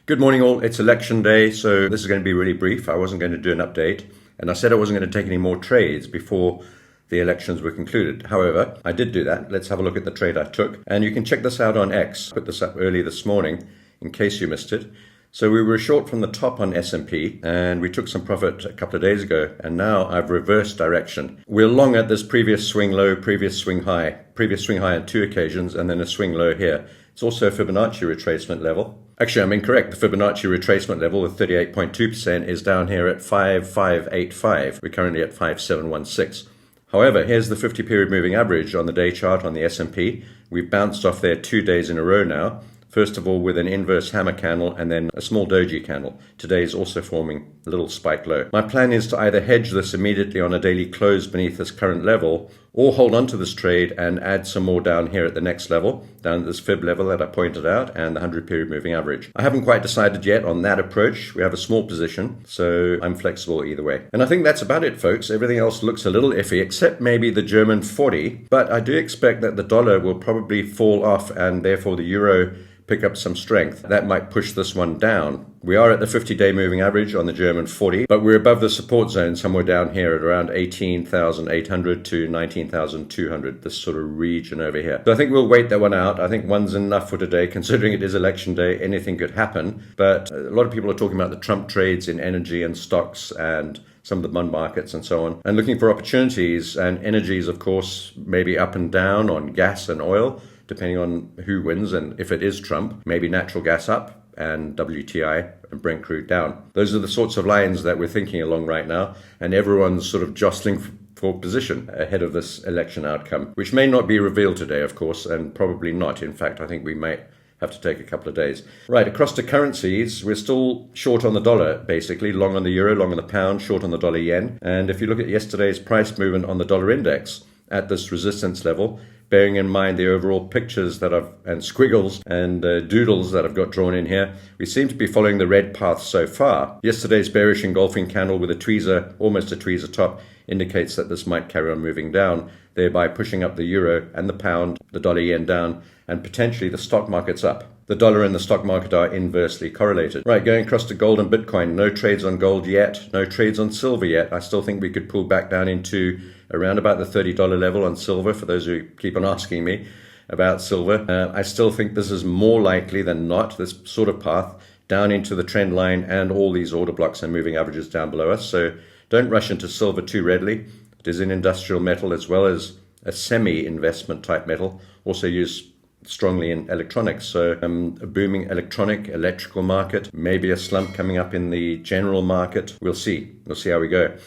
Good morning all, it's election day, so this is going to be really brief. I wasn't going to do an update, and I said I wasn't going to take any more trades before the elections were concluded. However, I did do that. Let's have a look at the trade I took, and you can check this out on X. I put this up early this morning in case you missed it. So we were short from the top on S&P, and we took some profit a couple of days ago, and now I've reversed direction. We're long at this previous swing low, previous swing high on two occasions, and then a swing low here. It's also a Fibonacci retracement level. Actually, I'm incorrect. The Fibonacci retracement level of 38.2% is down here at 5585. We're currently at 5716. However, here's the 50-period moving average on the day chart on the S&P. We've bounced off there 2 days in a row now. First of all with an inverse hammer candle and then a small doji candle. Today is also forming a little spike low. My plan is to either hedge this immediately on a daily close beneath this current level, or hold on to this trade and add some more down here at the next level, down at this fib level that I pointed out, and the 100-period moving average. I haven't quite decided yet on that approach. We have a small position, so I'm flexible either way. And I think that's about it, folks. Everything else looks a little iffy, except maybe the German 40, but I do expect that the dollar will probably fall off and therefore the euro pick up some strength. That might push this one down. We are at the 50-day moving average on the German 40, but we're above the support zone somewhere down here at around 18,800 to 19,200, this sort of region over here. So I think we'll wait that one out. I think one's enough for today, considering it is election day. Anything could happen, but a lot of people are talking about the Trump trades in energy and stocks and some of the bond markets and so on, and looking for opportunities. And energies, of course, maybe up and down on gas and oil, depending on who wins, and if it is Trump, maybe natural gas up and WTI and Brent crude down. Those are the sorts of lines that we're thinking along right now, and everyone's sort of jostling for position ahead of this election outcome, which may not be revealed today, of course, and probably not. In fact, I think we might have to take a couple of days. Right, across to currencies, we're still short on the dollar, basically, long on the euro, long on the pound, short on the dollar yen. And if you look at yesterday's price movement on the dollar index at this resistance level, bearing in mind the overall pictures and squiggles and doodles that I've got drawn in here, we seem to be following the red path so far. Yesterday's bearish engulfing candle with a tweezer, almost a tweezer top, indicates that this might carry on moving down, thereby pushing up the euro and the pound, the dollar yen down, and potentially the stock market's up. The dollar and the stock market are inversely correlated. Right, going across to gold and Bitcoin. No trades on gold yet, no trades on silver yet. I still think we could pull back down into around about the $30 level on silver, for those who keep on asking me about silver. I still think this is more likely than not, this sort of path, down into the trend line and all these order blocks and moving averages down below us. So don't rush into silver too readily. It is an industrial metal as well as a semi-investment type metal, also used strongly in electronics. So a booming electrical market, maybe a slump coming up in the general market. We'll see how we go.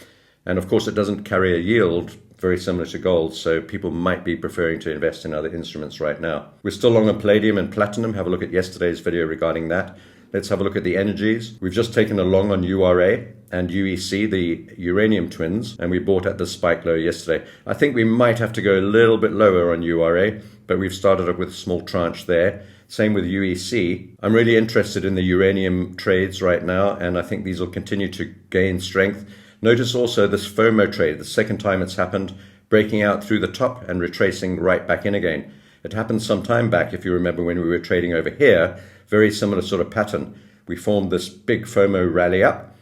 And of course, it doesn't carry a yield very similar to gold, so people might be preferring to invest in other instruments right now. We're still long on palladium and platinum. Have a look at yesterday's video regarding that. Let's have a look at the energies. We've just taken a long on URA and UEC, the uranium twins, and we bought at the spike low yesterday. I think we might have to go a little bit lower on URA, but we've started up with a small tranche there. Same with UEC. I'm really interested in the uranium trades right now, and I think these will continue to gain strength. Notice also this FOMO trade, the second time it's happened, breaking out through the top and retracing right back in again. It happened some time back, if you remember, when we were trading over here. Very similar sort of pattern. We formed this big FOMO rally up,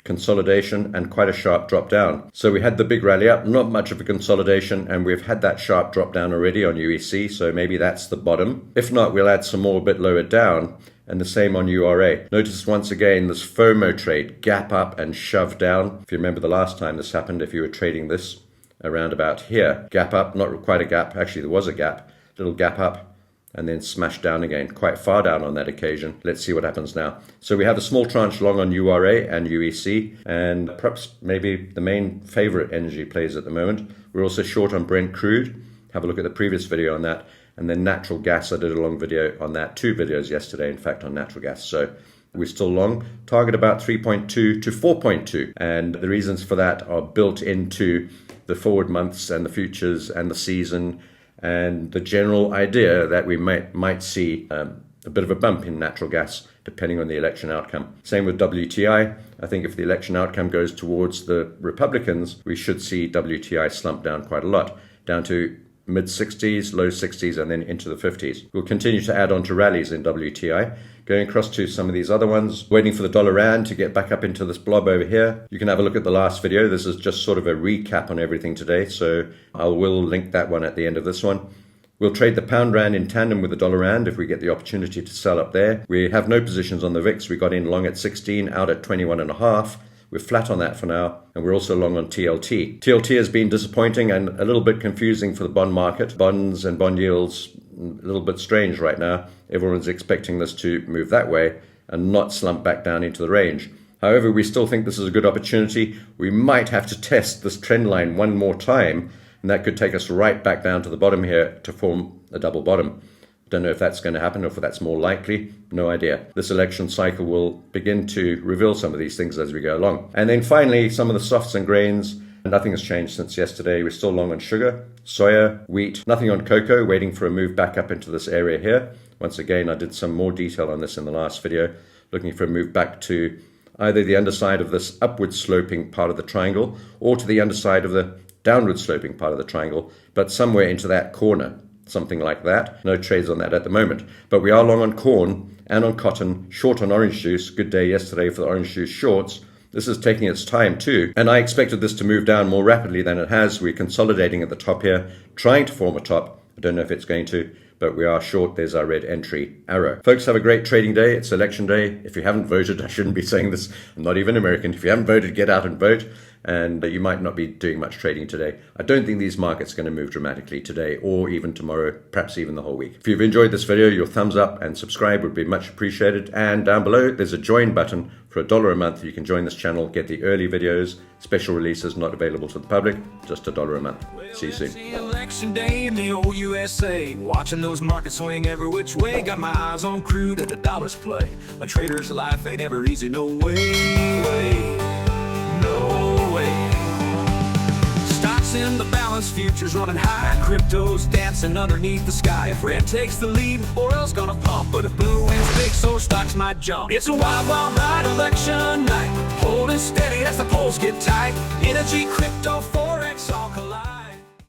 consolidation, and quite a sharp drop down. So we had the big rally up, not much of a consolidation, and we've had that sharp drop down already on UEC, so maybe that's the bottom. If not, we'll add some more a bit lower down, and the same on URA. Notice once again this FOMO trade, gap up and shove down. If you remember the last time this happened, if you were trading this around about here, gap up, not quite a gap, actually there was a gap, little gap up, and then smash down again, quite far down on that occasion. Let's see what happens now. So we have a small tranche long on URA and UEC, and perhaps maybe the main favorite energy plays at the moment. We're also short on Brent crude. Have a look at the previous video on that. And then natural gas, I did a long video on that, 2 videos yesterday, in fact, on natural gas. So we're still long. Target about 3.2 to 4.2. And the reasons for that are built into the forward months and the futures and the season and the general idea that we might see a bit of a bump in natural gas depending on the election outcome. Same with WTI. I think if the election outcome goes towards the Republicans, we should see WTI slump down quite a lot, down to mid-60s, low 60s, and then into the 50s. We'll continue to add on to rallies in WTI, going across to some of these other ones, waiting for the dollar rand to get back up into this blob over here. You can have a look at the last video. This is just sort of a recap on everything today, so I will link that one at the end of this one. We'll trade the pound rand in tandem with the dollar rand if we get the opportunity to sell up there. We have no positions on the VIX. We got in long at 16, out at 21.5. We're flat on that for now, and we're also long on TLT. TLT has been disappointing and a little bit confusing for the bond market. Bonds and bond yields, a little bit strange right now. Everyone's expecting this to move that way and not slump back down into the range. However, we still think this is a good opportunity. We might have to test this trend line one more time, and that could take us right back down to the bottom here to form a double bottom. Don't know if that's going to happen or if that's more likely. No idea. This election cycle will begin to reveal some of these things as we go along. And then finally, some of the softs and grains. Nothing has changed since yesterday. We're still long on sugar, soya, wheat, nothing on cocoa, waiting for a move back up into this area here. Once again, I did some more detail on this in the last video, looking for a move back to either the underside of this upward sloping part of the triangle or to the underside of the downward sloping part of the triangle, but somewhere into that corner, something like that. No trades on that at the moment, but we are long on corn and on cotton, short on orange juice. Good day yesterday for the orange juice shorts. This is taking its time too, and I expected this to move down more rapidly than it has. We're consolidating at the top here, trying to form a top. I don't know if it's going to, but we are short. There's our red entry arrow. Folks, have a great trading day. It's election day. If you haven't voted, I shouldn't be saying this. I'm not even American. If you haven't voted, get out and vote. And you might not be doing much trading today. I don't think these markets are going to move dramatically today or even tomorrow, perhaps even the whole week. If you've enjoyed this video, your thumbs up and subscribe would be much appreciated. And down below, there's a join button for $1 a month. You can join this channel, get the early videos, special releases not available to the public, just $1 a month. See you soon. Election day in the old USA, watching those markets swing every which way. Got my eyes on crude and the dollars play. A trader's life ain't ever easy, no way, no way. Stocks in the balance, futures running high, crypto's dancing underneath the sky. If red takes the lead, oil's gonna pump, but if blue wins big, so stocks might jump. It's a wild, wild ride, election night, holding steady as the polls get tight. Energy, crypto, Forex.